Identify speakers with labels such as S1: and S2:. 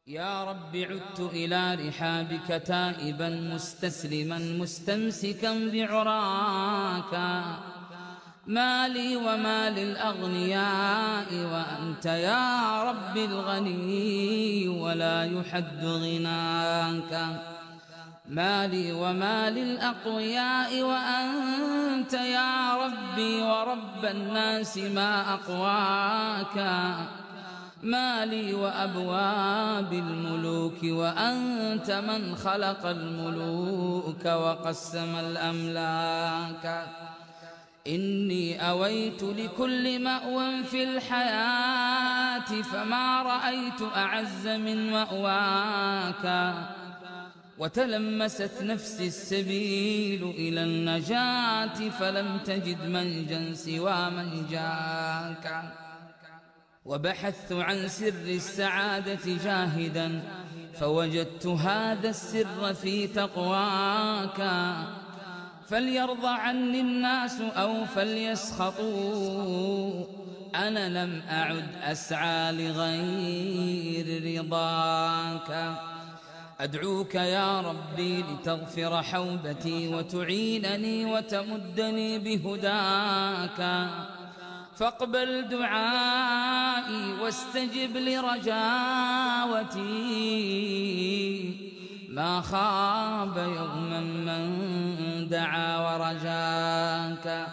S1: يا رب عدت إلى رحابك تائبا مستسلما مستمسكا بعراك، ما لي وما للأغنياء وأنت يا رب الغني ولا يحد غناك، ما لي وما للأقوياء وأنت يا ربي ورب الناس ما أقواك، ما لي وأبواب الملوك وأنت من خلق الملوك وقسم الأملاك. إني أويت لكل مأوى في الحياة فما رأيت أعز من مأواك، وتلمست نفسي السبيل إلى النجاة فلم تجد منجا سوى منجاك، وبحثت عن سر السعادة جاهدا فوجدت هذا السر في تقواك، فليرضى عني الناس أو فليسخطوا أنا لم أعد أسعى لغير رضاك. أدعوك يا ربي لتغفر حوبتي وتعينني وتمدني بهداك، فاقبل دعائي واستجب لرجاوتي، ما خاب يوما من دعا ورجاك.